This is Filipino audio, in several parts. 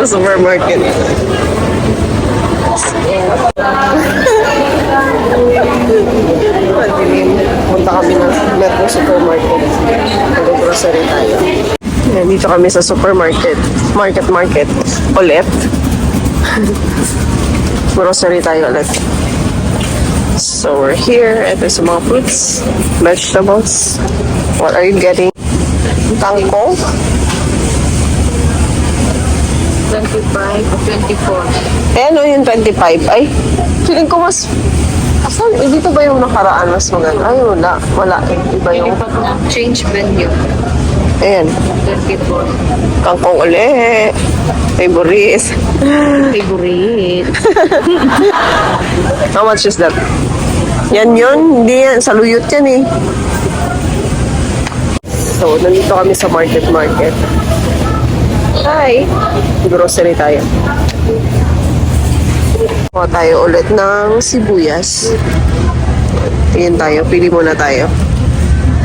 sa supermarket. Punta kami ng Metro Supermarket. Mag-grocery tayo. Dito kami sa supermarket. Market. Ulit. Grocery tayo ulit. So we're here. Ito sa mga fruits, vegetables. What are you getting? Tangko? 25 o 24. Eh, ano yung 25? Ay, feeling ko mas... Asan? Eh, dito ba yung nakaraan mas maganda? Ay, wala. Wala. Iba yung... Pag na-change venue, Ayan. 24. Kangkong uli. Favorite. Favorite. How much is that? Yan yun. Hindi yan. Saluyot yan eh. So, nandito kami sa market. Hi! Grocery tayo. Kuha tayo ulit ng sibuyas. Tingin tayo. Pili muna tayo.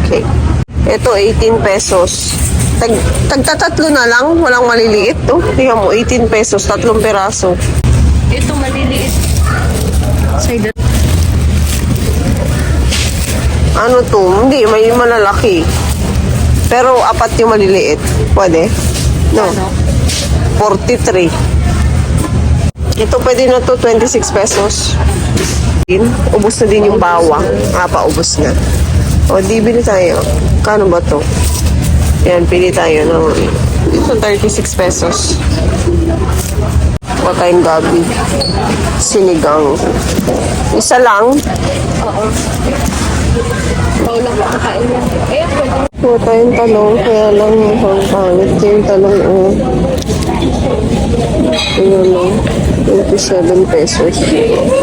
Okay. Ito, 18 pesos. Tagtatatlo na lang. Walang maliliit. Oh, tingnan mo, 18 pesos. 3 peraso. Ito maliliit. Side. Ano to? Hindi, may malalaki. Pero 4 yung maliliit. Pwede? No. 43. Ito pwede na to, 26 pesos. Ubus na din yung bawang. Paubos na. O, di bili tayo. Kano ba to? Yan, pili tayo ng ito, 36 pesos. Kuha tayong gabi. Sinigang. Isa lang. Oo. Paulang makakain yan. Ayan, pwede. Kuha tayong talong. Kaya lang ang pangit yung talong. Ayan lang. 27 pesos.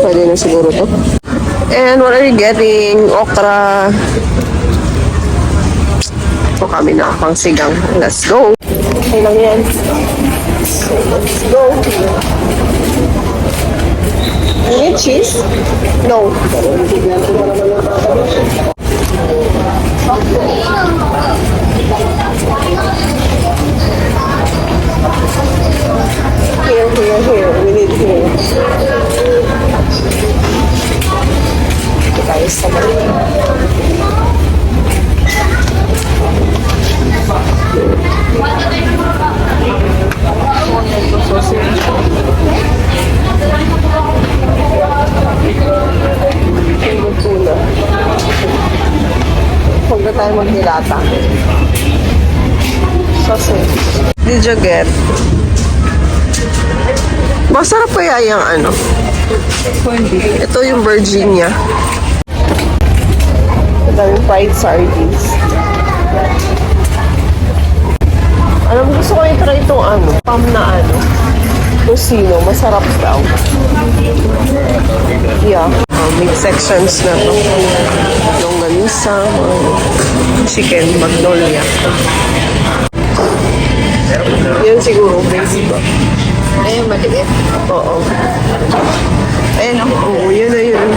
Pwede na siguro to. And what are you getting? Okra. Ito kami na pang sigang. Let's go. Okay lang yan. So, let's go. You need cheese? No. Here. We need here. Ito tayo sa mali. Huwag na tayo magnilata. Sausage. Did you get? Masarap kaya yung ano? Ito yung Virginia. Daming fried sardines. Alam mo, gusto ko yung try itong ano, pam na ano. Tocino, masarap daw. Yeah. Meat sections na to. Longganisa, chicken, magnolia. Yan siguro, basic ba? Ayan, maliit. Oo. Ayun, oo, yun na yun.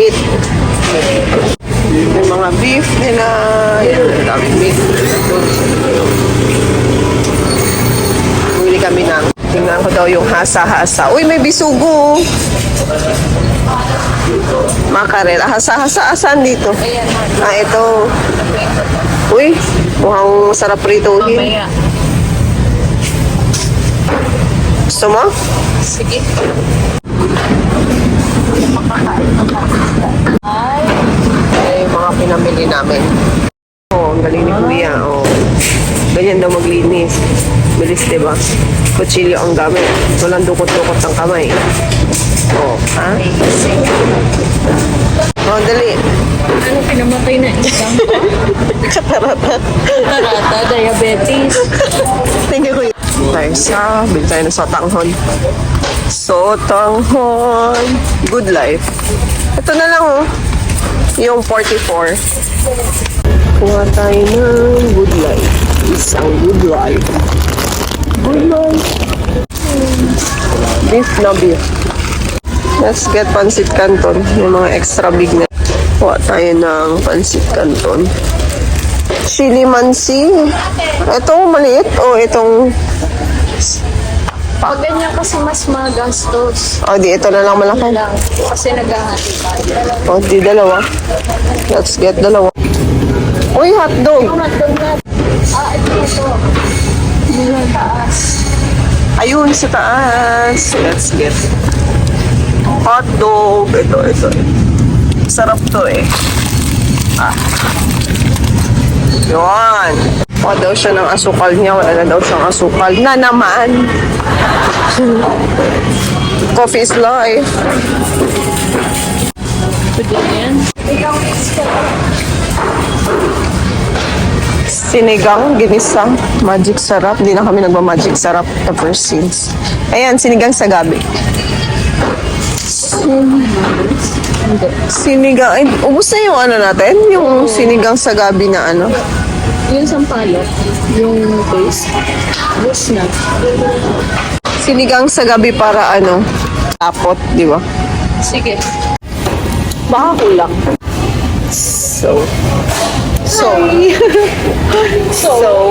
Meat. Yung mga beef nila. Yun, daming meat. Bumili kami ng, tingnan ko daw yung hasa-hasa. Uy, may bisugo. Makarela. Hasa-hasa-asan dito. Ito. Uy, mukhang sarap prituhin. Mamaya. Gusto mo? Sige. Ay, mga pinamili namin. Oh, ang galing ni Kuya. Oh. Ganyan daw maglinis. Bilis, diba? Kutsilyo ang gamit. Walang dukot-dukot ng kamay. Oh, ha? Oh, dali. Ano pinamatay na isang Katarata. tarata, diabetes. Thank you, Kuya. Tayo sa, bili tayo ng sotanghon. Sotanghon. Good life. Ito na lang, oh. Yung 44. Kuha tayo ng good life. Isang good life. Good life. Beef na beef. Let's get pancit canton. Yung mga extra big na. Kuha tayo ng pancit canton. Chili mansi. Ito, maliit. O, itong... Pag ganyan kasi mas magastos. O, di, ito na lang malaki. Lang. Kasi naghahati tayo. O, di, dalawa. Let's get dalawa. Uy, hotdog. Yung hotdog na. Ito. Yung taas. Ayun, sa taas. Let's get hotdog. Ito. Sarap to eh. Yun. Kuha daw siya ng asukal niya. Wala na daw siyang asukal. Na naman. Coffee is life. Pwede yan. Sinigang, ginisang, magic sarap. Hindi na kami nagma-magic sarap ever since. Ayan, sinigang sa gabi. Sinigang, ay, ubus na yung ano natin? Yung sinigang sa gabi na ano? Yung sampalok. Yung paste. Bus na. Sinigang sa gabi para ano? Tapot, di ba? Sige. Baka kulang. So,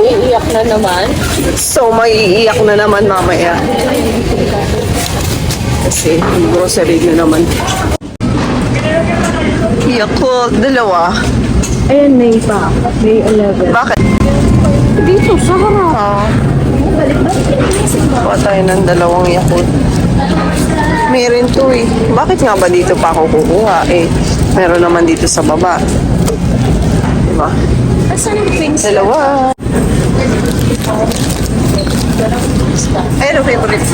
Iiyak na naman. maiiyak na naman mamaya. Kasi, grocery na naman. Yakult, dalawa. Ayan, May pa. May 11. Bakit? Dito, sa harap. Kuha tayo ng dalawang Yakult. Meron to eh. Bakit nga ba dito pa ako kukuha eh? Meron naman dito sa baba. Diba? Asan yung pins? Dalawa. Ayun ang favorite.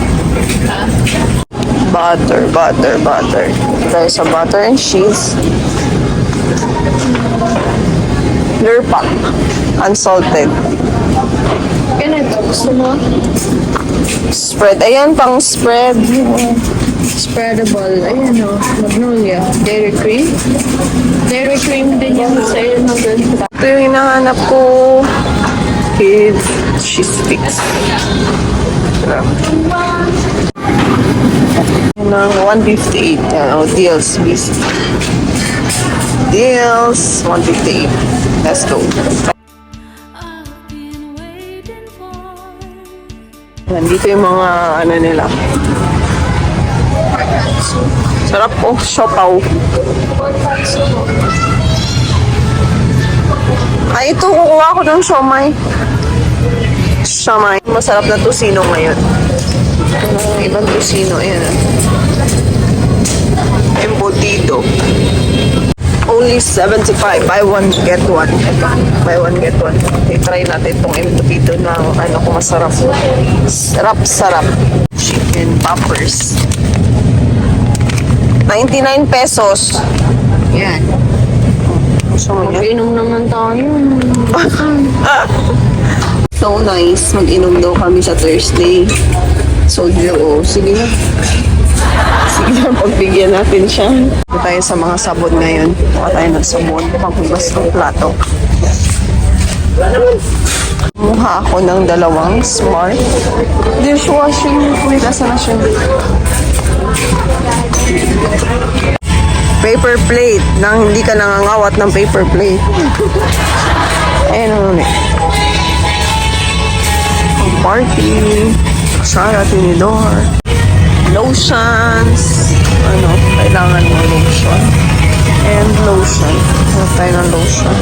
Butter. Tayo sa butter and cheese. Lurpak. Unsalted. Ganito, gusto mo? Spread. Ayan, pang spread. Spreadable. Ayan o. Magnolia. Dairy cream. Dairy cream din yung sale ng ganito. Ito yung hinahanap ko. With cheese sticks. Ng 158. Yan, deals. Deals. 158. Let's go. Nandito yung mga ano nila. Sarap po. Siopaw. Ay, ito. Kukuha ko ng siomay. Masarap na tusino ngayon. Ibang tusino. Ayan. Embutido. Only 75. Buy one, get one. Ito. Buy one, get one. Okay, try natin itong embutido na ano kung masarap. Sarap. Chicken poppers. 99 pesos. Yan. Gusto mo yan? Inom naman tayo. So nice. Mag-inom daw kami sa Thursday. Soju. Sige na. Pagbigyan natin siya. Ito tayo sa mga sabon ngayon. Baka tayo ng sabon. Panghugas ng plato. Kumuha ako ng dalawang smart dishwashing. Wait, asa na siya? Paper plate. Nang hindi ka nangangawat ng paper plate. Ayan ang ulit. Party. Sara, tinidor. Lotions. Ano, kailangan mo lotion. And lotion. Hanap tayo ng lotion.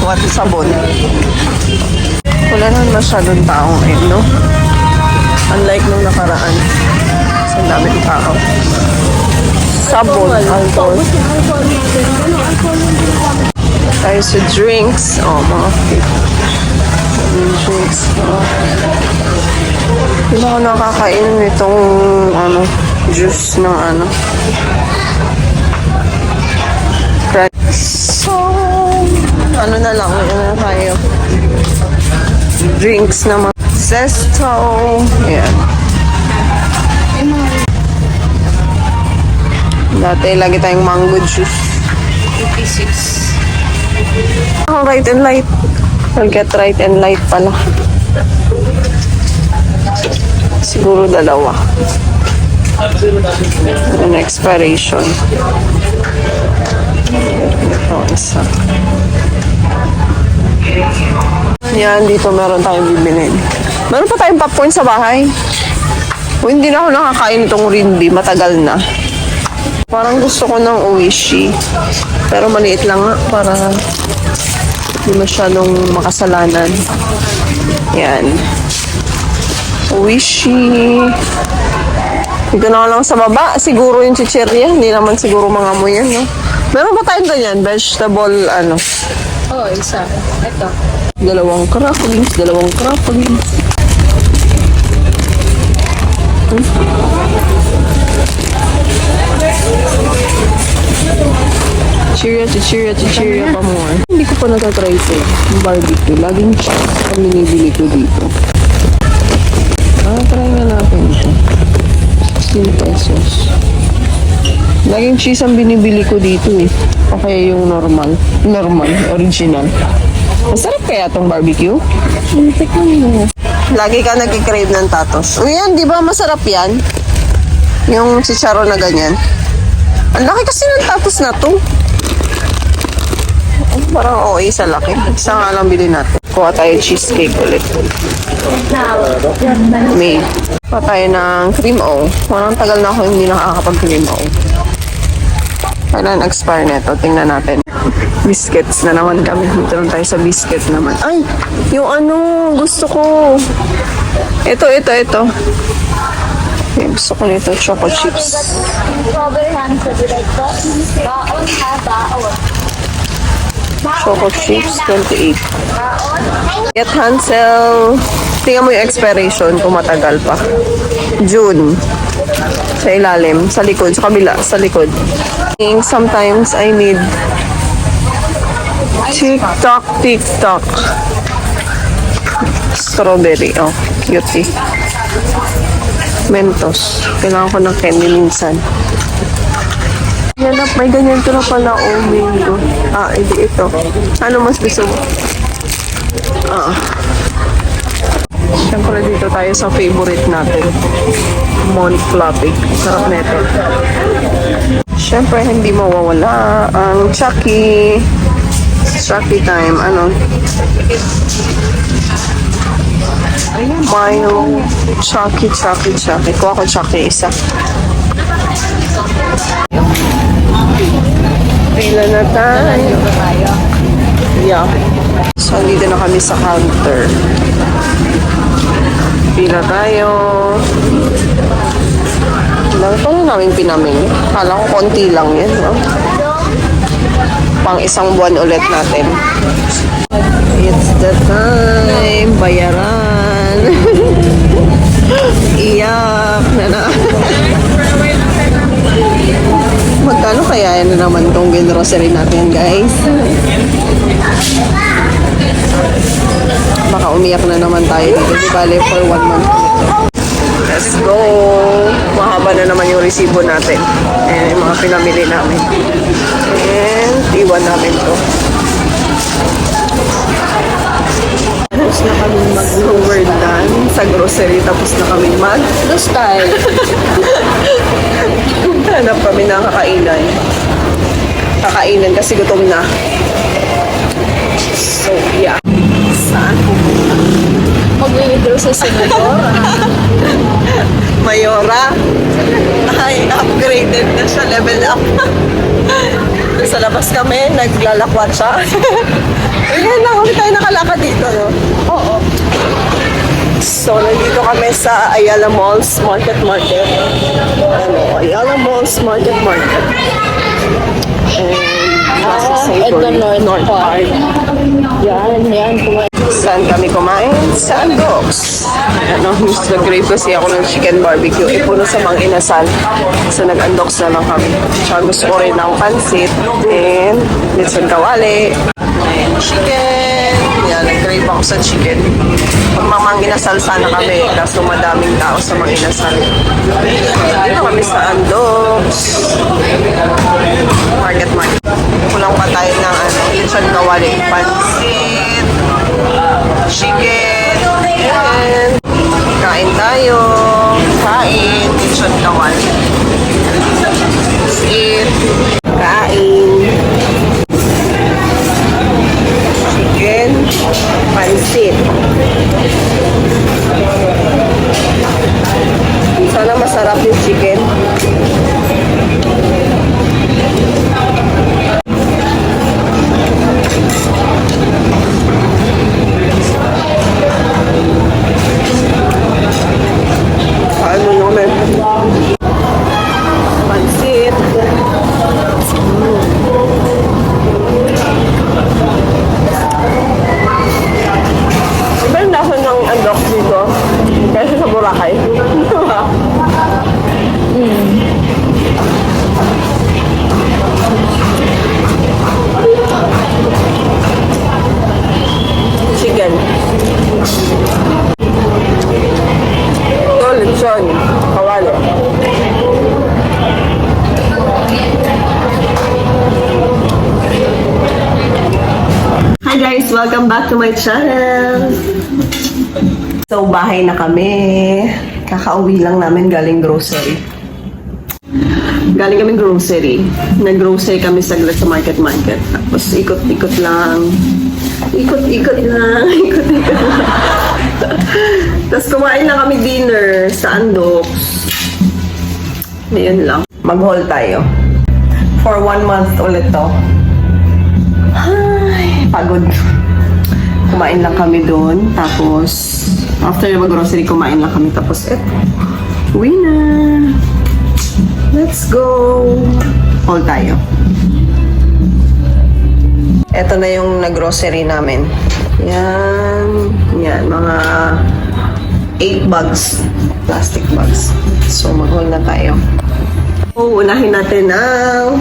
What? Sabon. Wala naman masyadong tao ngayon, no? Unlike nung nakaraan. Ang daming tao. Sabon, alcohol. Tayo sa drinks. Oh, mga drinks. Hindi ako nakakainom itong juice ng So, ano na lang, tayo. Drinks naman. Zesto. Ayan. Dati, lagi tayong mango juice. 56. Oh, right and light. I'll get right and light pala. Siguro dalawa. An expiration. Ito, isa. Yan, dito meron tayong bibilin. Meron pa tayong popcorn sa bahay. O, hindi na ako nakakain itong Rindy. Matagal na. Parang gusto ko ng Oishi. Pero maliit lang nga para hindi masyadong makasalanan. Yan. Oishi. Dito na lang sa baba. Siguro yung chichirya. Hindi naman siguro mga amoy yan, no? Meron ba tayong ganyan? Vegetable, ano? Oh, isa. Ito. Dalawang cracklings. Chichirya pa more. Hindi ko pa natatry ito. Yung barbecue. Laging cheese ang binibili ko dito. Try nga natin ito. 16 pesos. Laging cheese ang binibili ko dito eh. O kaya yung normal. Original. Masarap kaya tong barbecue? Lagi ka nag-crave ng tatos. O yan, di ba masarap yan? Yung chicharo na ganyan. Ang laki kasi ng tatos na to. Parang okay sa laki. Isa nga lang bilhin natin. Kuha tayo cheesecake ulit. May. Kuha tayo ng cream o. Parang tagal na ako hindi nakakapag-cream o. Kailan expire neto? Tingnan natin. Biscuits na naman kami. Dito lang tayo sa biscuit naman. Ay! Yung ano, gusto ko. Ito. Gusto ko nito, choco chips. Choco chips, 28. Get Hansel. Tingnan mo yung expiration kung matagal pa. June. Sa ilalim, sa likod, sa kabila, sa likod. Sometimes I need TikTok. Strawberry. Oh, cute. Mentos. Kailangan ko ng candy minsan. Yan na, may ganyan ko na pala. Oh, mango. Hindi ito. Ano mas gusto mo? Siyempre dito tayo sa favorite natin. Mont Clapic. Sarap neto. Siyempre hindi mawawala ang Chucky. Chucky time. Ano? Milo. Chucky. Kuha ko Chucky isa. Pila na tayo. Yeah. So, dito na kami sa counter. Pila tayo. Ilang pa na namin pinamili. Kala ko konti lang yan, no? Pang isang buwan ulit natin. It's the time. Bayaran. Iyak na. Magkano kaya yan na naman tong grocery natin, guys? Baka umiyak na naman tayo dito. Di bale for 1 month. Let's go! Mahaba na naman yung resibo natin. Ayan yung mga pinamili namin. And iwan namin to. Tapos na kami mag-lower done sa grocery. Tapos na kami Style. hanap kami ng kakainan. Kakainan kasi gutom na. So, yeah. Saan pupunta? Mag-withdraw sa senador. Mayora. Ay, upgraded na siya. Level up. Sa labas kami, naglalakwat siya. Ayan lang, ulit tayo nakalakad dito, no? Oo. So, nandito kami sa Ayala Malls Market. Ayala Malls Market. And At the North Park. Yan. saan kami kumain? Sa Andox. Ano, nag-grave kasi ako ng chicken barbecue. Puno sa mga inasal. So, nag-Andox na lang kami. Tsaka gusto ko rin ng pansit. And, litson kawali. And chicken. Yan, nag-grave ako sa chicken. Pag mamang inasal sana kami, kaso madaming tao sa mga inasal. Dito kami sa Andox. Market. Kulang pa tayo ng litson kawali. Pansit. Chicken. And kain tayo. Kain. Litson kawali. Eat. Kain. Chicken. Chicken. Ito, lechon. Kawali. Hi guys! Welcome back to my channel! So, bahay na kami. Kakauwi lang namin galing grocery. Galing kami grocery. Nag-grocery kami saglit sa market. Tapos ikot-ikot lang. Ikot-ikot lang. Ikot-ikot lang. Tapos kumain lang kami dinner sa Andox. Ayun lang. Mag-haul tayo. For 1 month ulit to. Ay, pagod. Kumain lang kami doon. Tapos, after mag-grocery, kumain lang kami. Tapos, uwi na. Let's go. Haul tayo. Ito na yung nag-grocery namin. Yan. Yan, mga 8 bags. Plastic bags. So, mag-haul na tayo. Unahin natin ang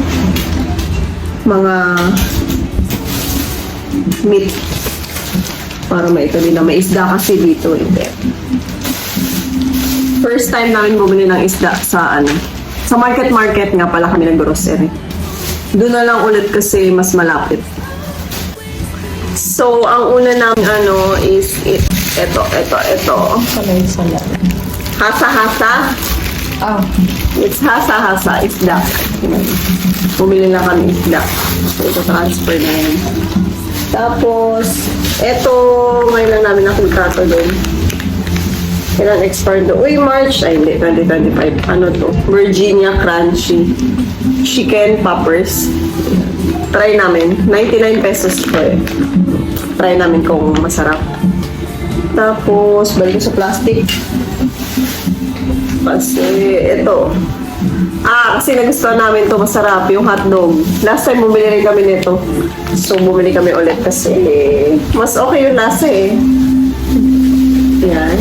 mga meat. Para maitali na. May isda kasi dito. Hindi. First time namin bumili ng isda sa sa market nga pala kami nag-grocery. Doon na lang ulit kasi mas malapit. So, ang una namin is ito. Salay-salay. Hasa-hasa. Oh. It's hasa-hasa. Isda. Bumili na kami isda. So, ito transfer na yun. Tapos, ito, ngayon lang namin nakita ito doon. Kailan expired doon? Uy, March. Ay, hindi. 2025. Ano to? Virginia Crunchy Chicken Poppers. Try namin. 99 pesos po eh. Try namin kung masarap. Tapos, balik ko sa plastic. Kasi, ito. Kasi nagustuhan namin to masarap, yung hotdog. Last time bumili rin kami nito. So, bumili kami ulit kasi mas okay yung lasa eh. Yan.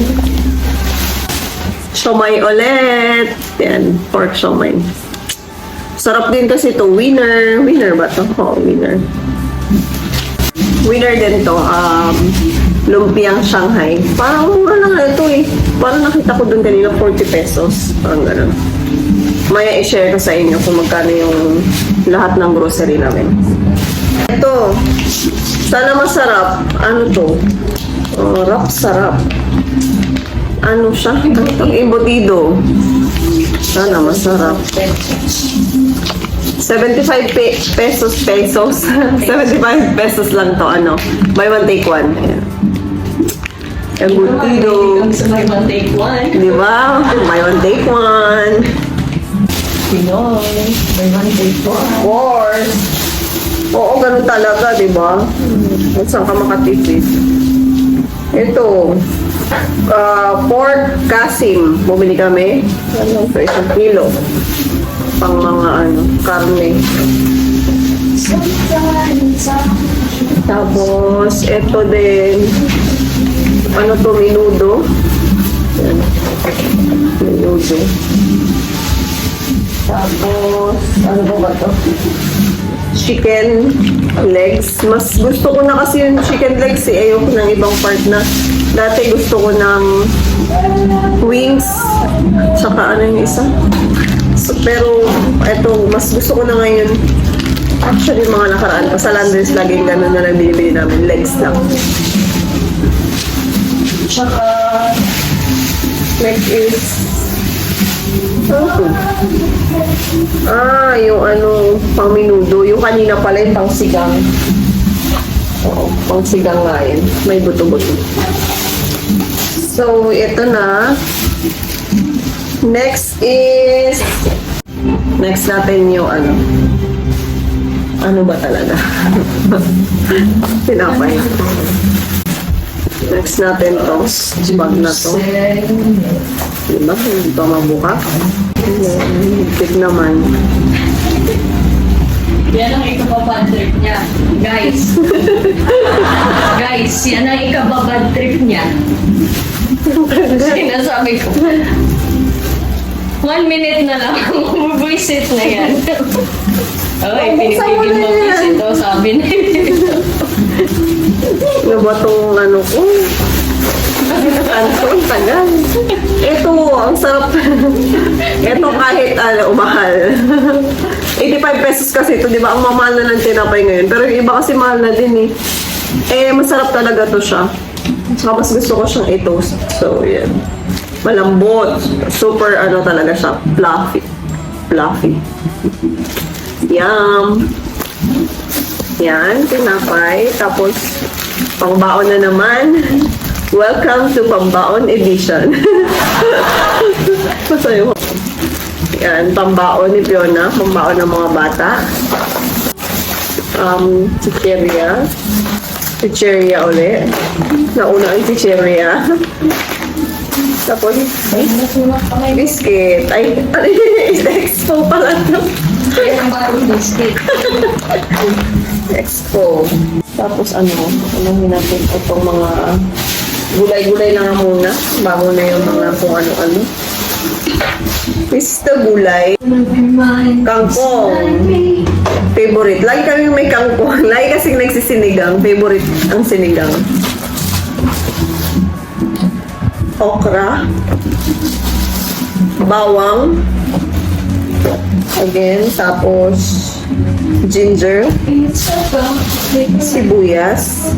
Siomay ulit. Yan, pork siomay. Sarap din kasi to. Winner. Winner ba to? Oh, winner. Winner din to. Lumpiang Shanghai. Parang mura lang ito eh. Parang nakita ko dun kanina 40 pesos. Parang gano'n. Maya i-share ko sa inyo kung magkano yung lahat ng grocery namin. Ito. Sana masarap. Ano to? Sarap. Ano siya? Ang embutido. Sana masarap. 75 pesos. 75 pesos lang to. Buy one, take one. Ayan. Embutido. Buy one, take one. Diba? Buy one, take one. Pinoy. Buy one, take one. Of course. Oo, ganun talaga, diba? Saan ka makatipid? Ito. Pork kasim. Bumili kami. Ito, 1 kilo. Pang mga karne. Tapos, ito din. Ano to, menudo. Yan. Menudo. Tapos, ano ba to? Chicken legs. Mas gusto ko na kasi yung chicken legs eh. Ayoko ng ibang part na. Dati gusto ko ng wings. Saka ano yung isa. So, pero, eto, mas gusto ko na ngayon. Actually, mga nakaraan pa sa Landers, laging ganun na lang binibili namin. Legs lang. Saka, next is, yung pang minudo. Yung kanina pala yung pang sigang. Oo, pang sigang nga yun. May buto-buto. So, ito na. Next natin yung ano ba talaga? Pinapay. Next natin to. Bag na to. Diba? Hindi pa mabuka. Higpit naman. Yan ang ikababad trip niya. Guys. Guys, yan ang ikababad trip niya. Sinasabi ko. 1 minute na lang. Bubuisit na yan. Okay, Buksan mo pinipigil na mo yan. buisit daw, sabi na. Ano ba itong ano ko? Ano ko, ang tagal. Ito, ang sarap. Ito kahit umahal. 85 pesos kasi ito, di ba? Ang mamahal na ng tinapay ngayon. Pero yung iba kasi mahal na din eh. Eh, masarap talaga to siya. Saka mas gusto ko siyang i-toast. So, yan. Malambot. Super ano talaga siya. Fluffy. Fluffy. Yum. Yan, tinapay. Tapos, pangbaon na naman. Welcome to Pambaon Edition. Masaya mo. Yan, pambaon ni Fiona. Pambaon ng mga bata. Chicheria. Chicheria ulit. Nauna ang chicheria. Tapos, biscuit. Ay, expo pala ito. Biscuit. Expo. Tapos anong natin itong mga gulay-gulay na nga muna bago na yung mga kung ano-ano. This is the gulay. Kangkong. Favorite. Lagi kami may kangkong. Lagi kasing nagsisinigang. Favorite ang sinigang. Okra. Bawang. Again, tapos ginger, sibuyas,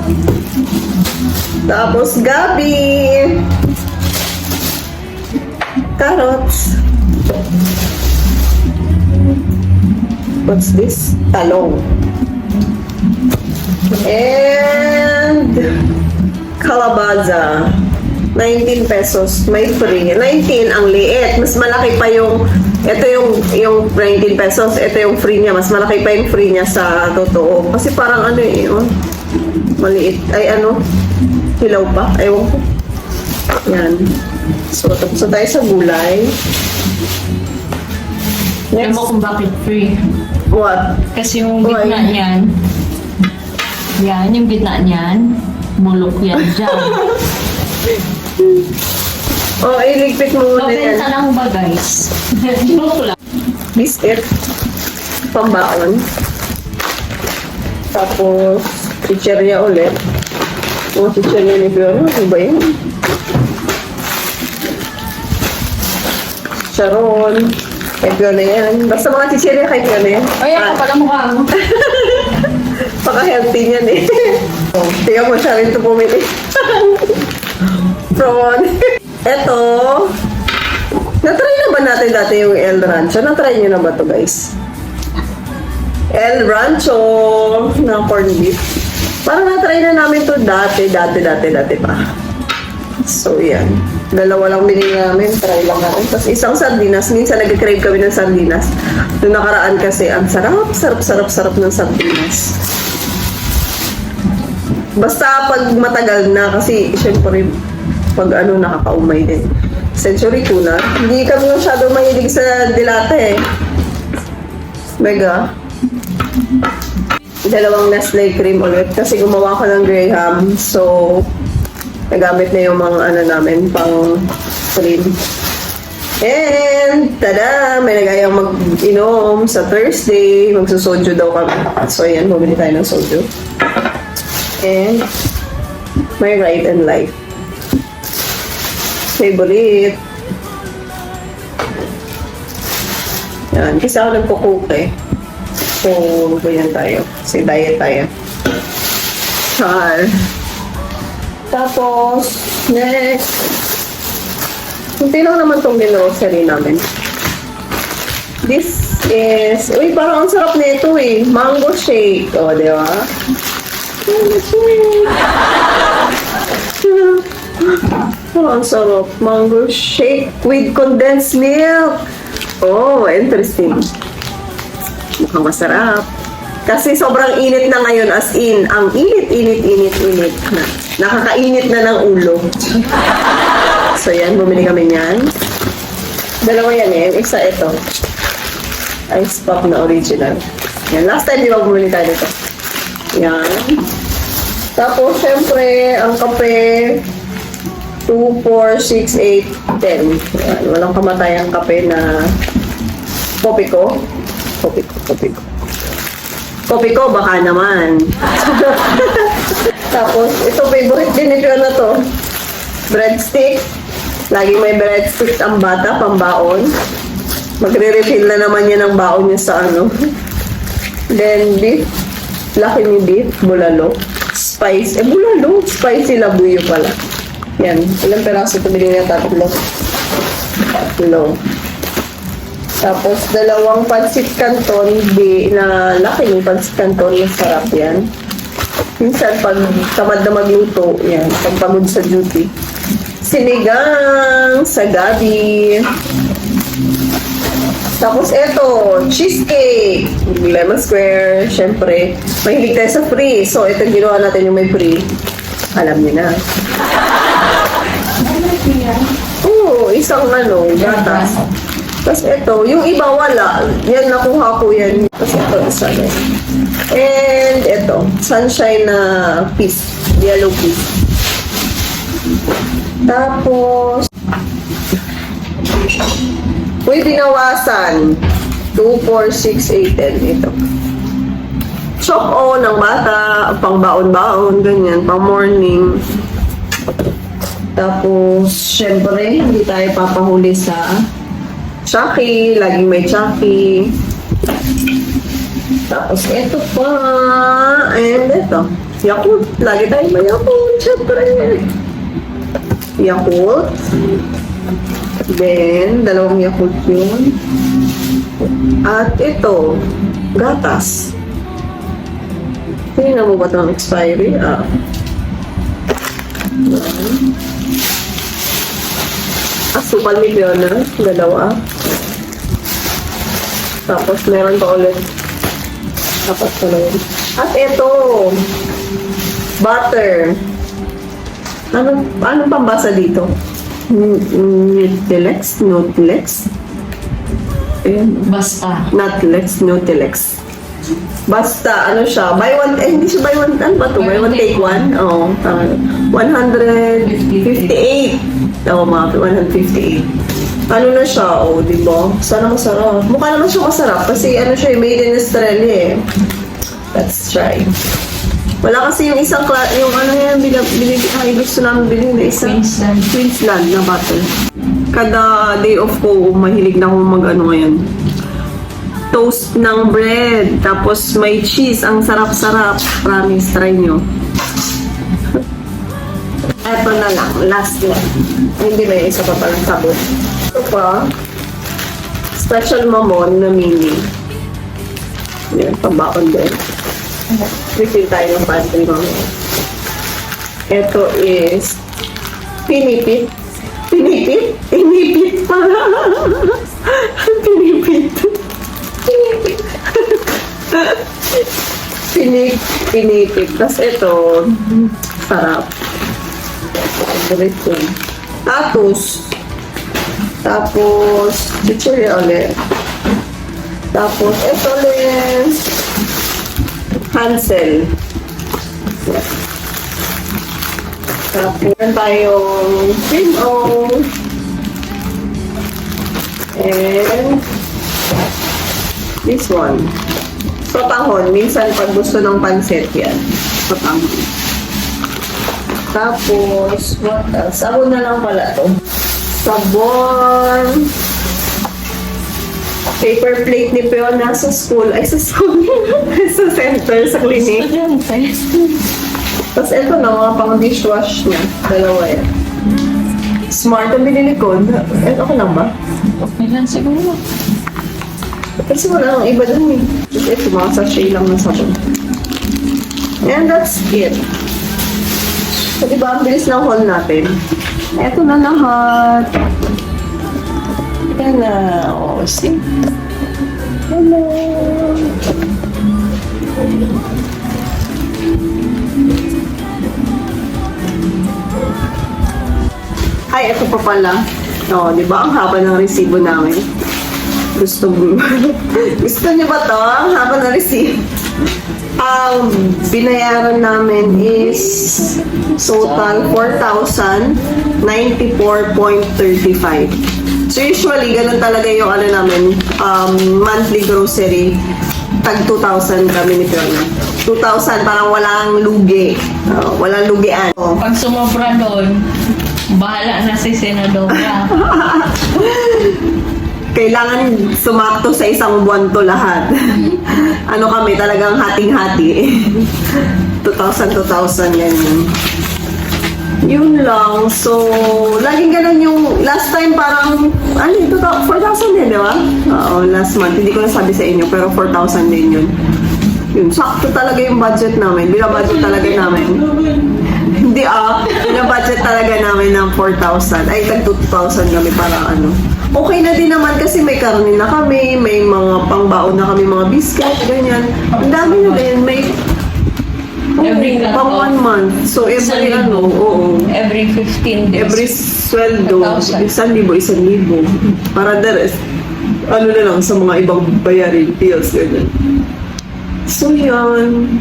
tapos gabi, carrots, what's this? Talong, and calabaza. 19 pesos, may free. 19 ang liit. Mas malaki pa yung ito yung 19 pesos, ito yung free niya. Mas malaki pa yung free niya sa totoo. Kasi parang ano eh, maliit. Ay hilaw pa. Ewan ko. Yan. So, tapos tayo sa gulay. Alam mo kung bakit free. What? Kasi yung Why? gitna niyan, yan, yung gitna niyan, mulok yan dyan. Iligpit mo muna yan. Pabenta lang ba guys? Joke lang. Biscuit. Pambaon. Tapos, chicheria ulit. Chicheria ni Fiona. Ano ba yun? Sharon. Kay Fiona yan. Basta mga chicheria kay Fiona yan. Ay, ako pala mukha mo. Paka-healthy niyan eh. Tingnan mo siya rin ito pumili. Prawn. Eto. Na-try na ba natin dati yung El Rancho? Na-try nyo na ba to guys? El Rancho na corned beef. Parang na-try na namin to dati pa. So yan. Dalawa lang binili namin. Try lang natin. Tapos isang sardinas. Minsan nag-crave kami ng sardinas. Noong nakaraan kasi ang sarap ng sardinas. Basta pag matagal na kasi syempre pag nakakaumay din. Century tuna. Hindi kami masyado mahilig sa dilata eh. Mega. Dalawang Nestle cream ulit kasi gumawa ko ng Graham. So, nagamit na yung mga namin pang cream. And, tada! May nagayang mag-inom sa Thursday. Magsusoju daw kami. So, ayan. Bumili tayo ng soju. And, my Right and Life. Favorite. Yan. Kasi ako nagkukook eh. So, ganyan tayo. Kasi diet tayo. Char. Tapos, next. Kunti lang naman itong grocery namin. This is, uy, parang ang sarap nito eh. Mango shake. O, di ba? Mango shake. Ang sarap. Mango shake with condensed milk. Oh, interesting. Mukhang masarap. Kasi sobrang init na ngayon as in. Ang init na. Nakakainit na ng ulo. So yan, bumili kami niyan. Dalawa yan eh. Isa ito. Ice pop na original. Yan. Last time di ba bumili tayo dito? Yan. Tapos syempre, ang kape. 2, 4, 6, 8, 10. Yan, walang kamatayang kape na Kopiko. Kopiko, baka naman. Tapos, ito, favorite din ni Fiona to. Breadstick. Lagi may breadstick ang bata, pambaon. Magre-refill na naman yan ang baon niya sa ano. Then, beef. Laki ni beef, bulalo. Spice. Bulalo. Spicy labuyo pala. Yan. Ilang peraso ito binili niya? Tatlo. Tapos, dalawang pancit canton, na laki yung pancit canton, masarap yan. Minsan, pag tamad na magluto, yan, pag pagod sa duty. Sinigang sa gabi. Tapos, eto, cheesecake. Lemon square, syempre. Mahilig tayo sa free. So, ito ginawa natin yung may free. Alam niyo na. Oo, isang gatas. Tapos ito, yung iba wala. Yan, nakuha ko yan. Tapos ito, isa na. And ito, sunshine na piece. Yellow piece. Tapos, uy, binawasan. 2, 4, 6, 8, 10. Ito. Chop-o ng bata. Pang baon-baon, ganyan. Pang morning. Tapos, syempre, hindi tayo papahuli sa Chucky, laging may Chucky. Tapos ito pa. And ito. Yakult. Lagi tayo may Yakult. Siyempre. Yakult. Then, dalawang Yakult yun. At ito. Gatas. Tingnan mo ba ito ang expiry? Asukal ni Fiona. Dalawa. Tapos, meron pa ulit. Tapos pa lang. At ito. Butter. Anong pambasa dito? Nutilex? Nutilex? Ayan. Basta. Nutilex, Nutilex. Basta, ano siya, buy one, hindi siya buy one, ano ba to? Buy one, take one? Oo, 158. Oo, mga 158. Ano na siya, di ba? Sana masarap. Mukha naman siya masarap kasi ano siya, made in Australia eh. Let's try. Wala kasi yung isang, yung ano yan, gusto namin bilhin na isang Queensland na butter. Kada day off ko, mahilig na akong mag-ano ngayon. Toast ng bread, tapos may cheese. Ang sarap-sarap. Promise, try nyo. Eto na lang, last one. Hindi, may isa pa palang sabot. Ito pa, special mamon na mini. Yan, pambaon din. Refill tayo ng pantry mamon. Ito is pinipit. Pinipit? Pinipit pala. Pinipit. Pinipit. Tapos ito, sarap. Tapos, chichirya ulit. Tapos, ito ulit. Hansel. Tapos, meron tayong Pino. And, this one. Sotahon. Minsan, pag gusto ng pansit yan. Sotahon. Tapos, what else? Sabon na lang pala to. Sabon. Paper plate ni Fiona sa school. Ay, sa school. Sa center, sa clinic. Tapos ito na, mga pang dishwash niya. Dalawa yan. Smart ang binili ko. Ito ko lang ba? Okay lang siguro. Kasi wala nang iba dun eh. Ito, mga sachet lang ng sabon. And that's it. So, diba, ang bilis ng haul natin. Ito na lahat. Yan na. O, see? Hello. Ay, ito pa pala. O, diba, ang haba ng resibo namin. Gusto niyo ba to? Ang haba ng resibo. Ang binayaran namin is total 4,094.35. So usually, ganun talaga yung ano namin, monthly grocery. Tag 2,000 kami ni Fiona. 2,000, parang walang lugi. Walang lugian. Pag sumobra doon, bahala na si Senadora. Kailangan sumakto sa isang buwan to lahat. Ano kami, talagang hating-hati. 2,000, ganyan. Yun lang. So, laging ganun yung last time parang, 4,000 din, di ba? Oo, last month. Hindi ko nasabi sa inyo, pero 4,000 din yun. Yun, sakto talaga yung budget namin. Binabudget talaga namin. Hindi binabudget talaga namin ng 4,000. Ay, tag 2,000 kami para ano. Okay na din naman kasi may karne na kami, may mga pangbaon na kami, mga biscuit, ganyan. Ang dami na din. May pang 1 month. So, every Every 15 days. every sweldo, 1,000. 1,000. Para the rest, ano na lang sa mga ibang bayarin, bills, ganyan. So, yun.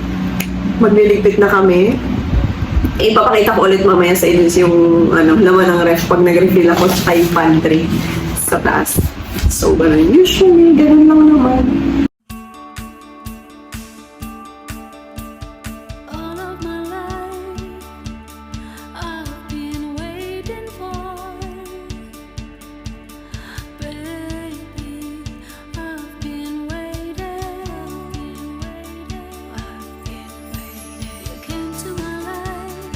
Magliligpit na kami. Ipapakita ko ulit mamaya sa inyo yung laman ng ref pag nag-refill ako sa yung pantry sa taas. So, ganun. Usually, ganun lang naman. All of my life, I've been waiting for, baby. I've been waiting. You came to my life,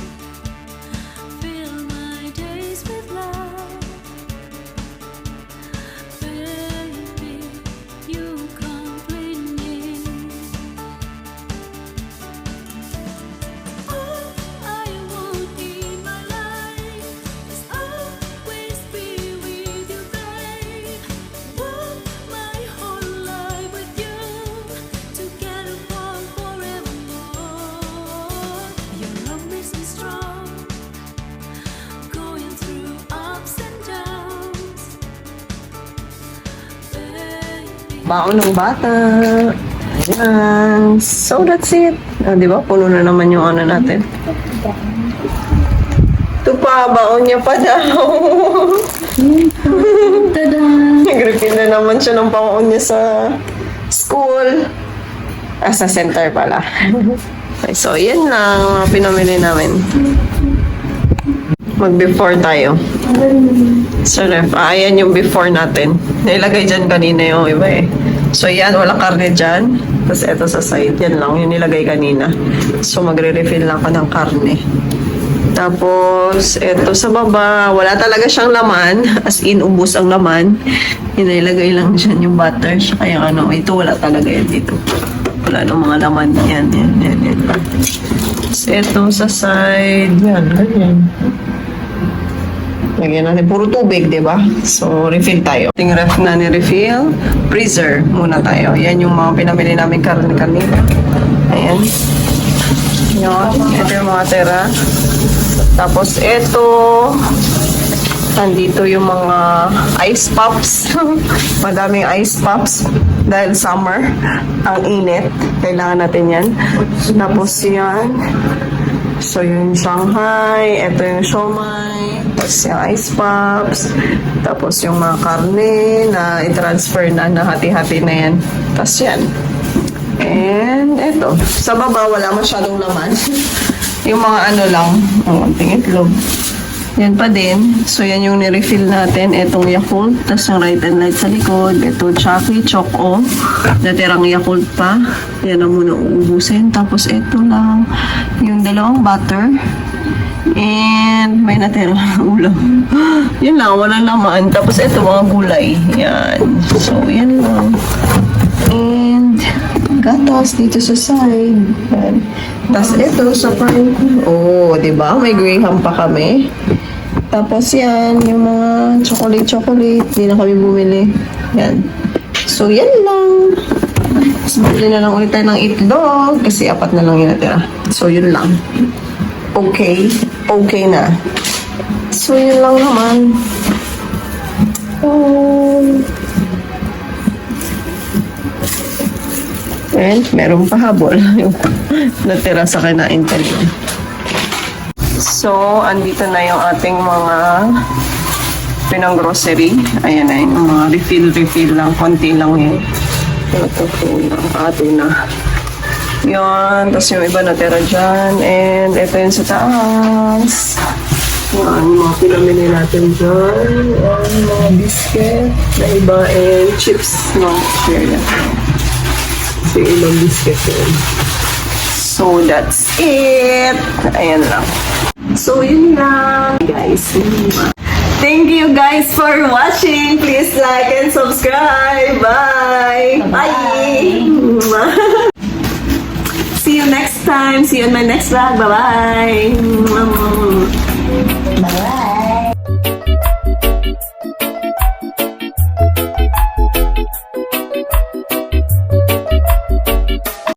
fill my days with love, baby. You complete me. All I want in my life is always be with you, babe. Want my whole life with you, together for forevermore. Your love makes me strong, going through ups and downs, baby. Baon ng bata. Ayan. So, that's it. Di ba? Puno na naman yung ano natin. Ito pa, baon niya pa daw. Tada! Nag-refill na naman siya ng baon niya sa school. Sa center pala. Okay, so, yan lang mga pinamili namin. Mag-before tayo. So, ayan yung before natin. Nilagay dyan kanina yung iba eh. So, yan, walang karne dyan. Tapos, eto sa side, yan lang, yung nilagay kanina. So, magre-refill lang ka ng karne. Tapos, eto sa baba, wala talaga siyang laman. As in, ubos ang laman. Inilagay lang dyan yung butter. Kaya ano, ito wala talaga yan dito. Wala nang mga laman. Yan. Tapos, eto sa side, yan, ganyan. Lagyan natin. Puro tubig, di ba? So, refill tayo. Ating ref na ni-refill. Freezer muna tayo. Yan yung mga pinamili namin karne kanina. Ayan. Yan. Ito yung mga tera. Tapos, ito. Nandito yung mga ice pops. Madaming ice pops. Dahil summer. Ang init. Kailangan natin yan. Tapos, yan. So, yung Shanghai. Ito yung siomai. Tapos yung ice pops. Tapos yung mga karne na i-transfer na hati-hati na yan. Tapos yan. And eto. Sa baba, wala masyadong laman. Yung mga ano lang. Ang itlog. Yan pa din. So, yan yung ni-refill natin. Itong Yakult. Tapos yung Right and Light sa likod. Ito, Chucky, Choco. Natirang Yakult pa. Yan ang muna uubusin. Tapos, ito lang. Yung dalawang butter. And may natira ulam. Yun lang, walang laman. Tapos, ito, mga gulay. Yan. So, yan lang. And, gatas dito sa side. Yan. Tapos, ito, sa front. Oh, diba? May graham pa kami. Tapos yan, yung mga chocolate. Hindi na kami bumili. Yan. So, yan lang. Tapos, bili na lang ulit tayo ng itlog. Kasi 4 na lang yung natira. So, yun lang. Okay. Okay na. So, yun lang naman. And meron pa habol. Yung natira sa kinain talaga. So, andito na yung ating mga pinang grocery. Ayan na yung mga refill lang. Konti lang yun. Ito na. Yun. Tapos yung iba natira dyan. And ito yung sa taas. Yan, yung mga pinamili natin dyan. Yan, mga biscuit na iba. And chips. No, share yan. So, yung ibang biscuit yun. So, that's it. Ayan lang. So, yun lang, guys. Thank you guys for watching. Please like and subscribe. Bye. Bye. See you next time. See you in my next vlog. Bye-bye. Bye-bye.